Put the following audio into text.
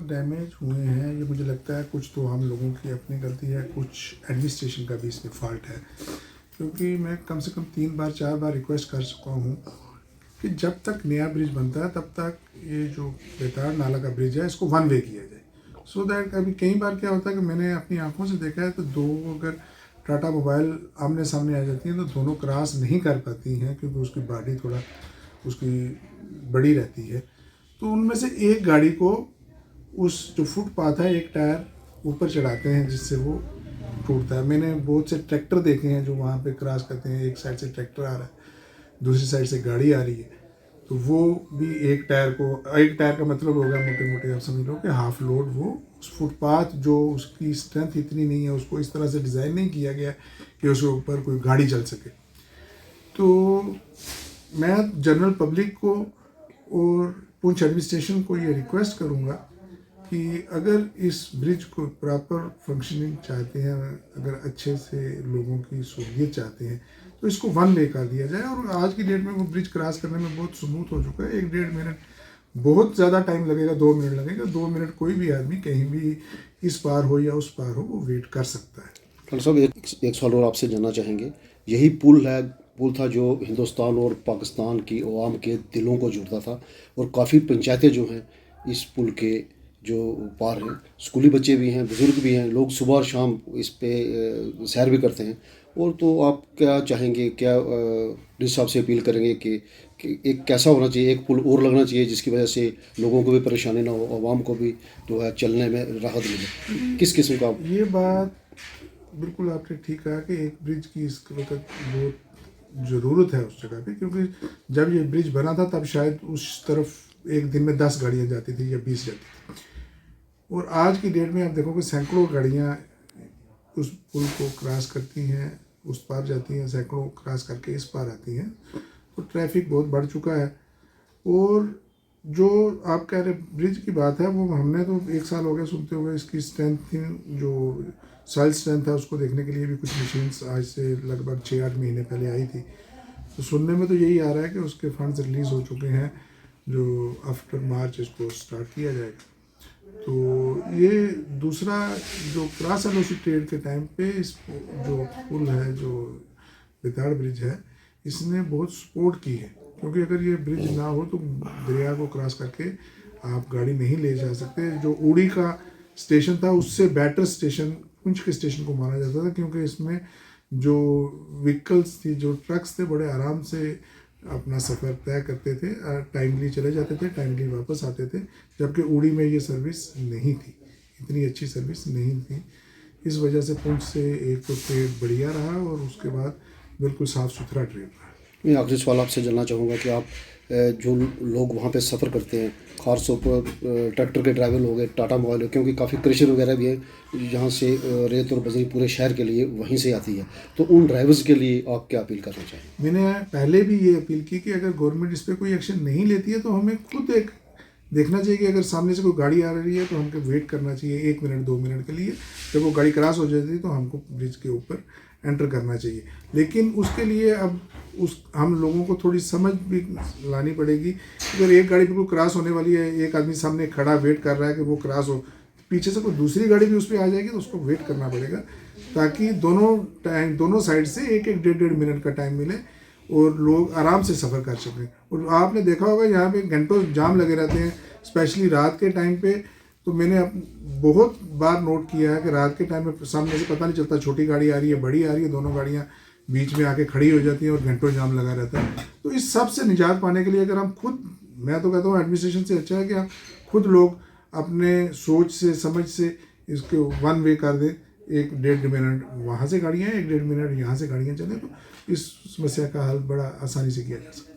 Damage हुए हैं, ये मुझे लगता है कुछ तो हम लोगों की अपनी गलती है, कुछ एडमिनिस्ट्रेशन का भी इसमें फॉल्ट है। क्योंकि मैं कम से कम 3-4 बार रिक्वेस्ट कर चुका हूँ कि जब तक नया ब्रिज बनता है तब तक ये जो बेताड़ नाला का ब्रिज है इसको वन वे किया जाए, सो दैट अभी कई बार क्या होता है कि मैंने अपनी आंखों से देखा है तो दो अगर टाटा मोबाइल आमने सामने आ जाती हैं तो दोनों क्रॉस नहीं कर पाती हैं, क्योंकि उसकी बॉडी थोड़ा उसकी बड़ी रहती है। तो उनमें से एक गाड़ी को उस जो फुटपाथ है एक टायर ऊपर चढ़ाते हैं जिससे वो टूटता है। मैंने बहुत से ट्रैक्टर देखे हैं जो वहाँ पे क्रॉस करते हैं, एक साइड से ट्रैक्टर आ रहा है, दूसरी साइड से गाड़ी आ रही है, तो वो भी एक टायर का मतलब होगा मोटे मोटे आप समझ लो कि हाफ लोड वो उस फुटपाथ जो उसकी स्ट्रेंथ इतनी नहीं है, उसको इस तरह से डिज़ाइन नहीं किया गया कि उसके ऊपर कोई गाड़ी चल सके। तो मैं जनरल पब्लिक को और पुंछ एडमिनिस्ट्रेशन को ये रिक्वेस्ट करूँगा कि अगर इस ब्रिज को प्रॉपर फंक्शनिंग चाहते हैं, अगर अच्छे से लोगों की सहूलियत चाहते हैं तो इसको वन वे कर दिया जाए। और आज की डेट में वो ब्रिज क्रॉस करने में बहुत स्मूथ हो चुका है, 1-1.5 मिनट, बहुत ज़्यादा टाइम लगेगा 2 मिनट लगेगा, 2 मिनट कोई भी आदमी कहीं भी इस पार हो या उस पार हो वो वेट कर सकता है। डॉक्टर साहब, एक सवाल और आपसे जानना चाहेंगे। यही पुल था जो हिंदुस्तान और पाकिस्तान की अवाम के दिलों को जोड़ता था, और काफ़ी पंचायतें जो हैं इस पुल के जो पार हैं, स्कूली बच्चे भी हैं, बुज़ुर्ग भी हैं, लोग सुबह और शाम इस पे सैर भी करते हैं। और तो आप क्या चाहेंगे, क्या जिस हिसाब से अपील करेंगे कि एक कैसा होना चाहिए, एक पुल और लगना चाहिए जिसकी वजह से लोगों को भी परेशानी ना हो, आवाम को भी जो है चलने में राहत मिले, किस किस्म का? ये बात बिल्कुल आपने ठीक कहा कि एक ब्रिज की इस वक्त बहुत ज़रूरत है उस जगह पे, क्योंकि जब ये ब्रिज बना था तब शायद उस तरफ एक दिन में 10 गाड़ियाँ जाती थी या 20 जाती थी, और आज की डेट में आप देखोगे सैकड़ों गाड़ियाँ उस पुल को क्रॉस करती हैं, उस पार जाती हैं, सैकड़ों क्रॉस करके इस पार आती हैं, तो ट्रैफिक बहुत बढ़ चुका है। और जो आप कह रहे ब्रिज की बात है वो हमने तो 1 साल हो गया सुनते हुए, इसकी स्ट्रेंथ थी जो सॉइल स्ट्रेंथ है उसको देखने के लिए भी कुछ मशीन्स आज से लगभग 6-8 महीने पहले आई थी, तो सुनने में तो यही आ रहा है कि उसके फंड्स रिलीज़ हो चुके हैं जो आफ्टर मार्च इसको स्टार्ट किया जाएगा। तो ये दूसरा जो क्रॉस एलोसी ट्रेड के टाइम पे इस जो पुल है जो बेताड़ ब्रिज है इसने बहुत सपोर्ट की है, क्योंकि अगर ये ब्रिज ना हो तो दरिया को क्रॉस करके आप गाड़ी नहीं ले जा सकते। जो उड़ी का स्टेशन था उससे बेटर स्टेशन पुंछ के स्टेशन को माना जाता था, क्योंकि इसमें जो व्हीकल्स थी, जो ट्रक्स थे, बड़े आराम से अपना सफ़र तय करते थे, टाइमली चले जाते थे, टाइमली वापस आते थे, जबकि उड़ी में ये सर्विस नहीं थी, इतनी अच्छी सर्विस नहीं थी। इस वजह से पुंछ से एक तो ट्रेड बढ़िया रहा और उसके बाद बिल्कुल साफ़ सुथरा ट्रेड रहा। मैं आखिरी सवाल आपसे जानना चाहूँगा कि आप जो लोग वहाँ पे सफ़र करते हैं, खास तौर पर ट्रैक्टर के ड्राइवर हो गए, टाटा मोबाइल हो, क्योंकि काफ़ी क्रेशर वगैरह भी है जहाँ से रेत और बजरी पूरे शहर के लिए वहीं से आती है, तो उन ड्राइवर्स के लिए आप क्या अपील करना चाहेंगे? मैंने पहले भी ये अपील की कि अगर गवर्नमेंट इस पर कोई एक्शन नहीं लेती है तो हमें खुद एक देखना चाहिए कि अगर सामने से कोई गाड़ी आ रही है तो हमको वेट करना चाहिए 1 मिनट 2 मिनट के लिए, जब वो गाड़ी क्रॉस हो जाती है तो हमको ब्रिज के ऊपर एंटर करना चाहिए। लेकिन उसके लिए अब हम लोगों को थोड़ी समझ भी लानी पड़ेगी। अगर एक गाड़ी बिल्कुल क्रॉस होने वाली है, एक आदमी सामने खड़ा वेट कर रहा है कि वो क्रॉस हो, पीछे से कोई दूसरी गाड़ी भी उस पर आ जाएगी तो उसको वेट करना पड़ेगा, ताकि दोनों साइड से 1-1 1.5 मिनट का टाइम मिले और लोग आराम से सफ़र कर सकें। और आपने देखा होगा यहाँ पे घंटों जाम लगे रहते हैं, स्पेशली रात के टाइम पे। तो मैंने बहुत बार नोट किया है कि रात के टाइम में सामने से पता नहीं चलता, छोटी गाड़ी आ रही है, बड़ी आ रही है, दोनों गाड़ियाँ बीच में आके खड़ी हो जाती हैं और घंटों जाम लगा रहता है। तो इस सब से निजात पाने के लिए अगर हम खुद, मैं तो कहता हूँ एडमिनिस्ट्रेशन से अच्छा है कि हम खुद लोग अपने सोच से समझ से इसको वन वे कर दें, 1-1.5 मिनट वहाँ से गाड़ियाँ, 1-1.5 मिनट यहाँ से गाड़ियाँ चलें, तो इस समस्या का हल बड़ा आसानी से किया जा सकता है।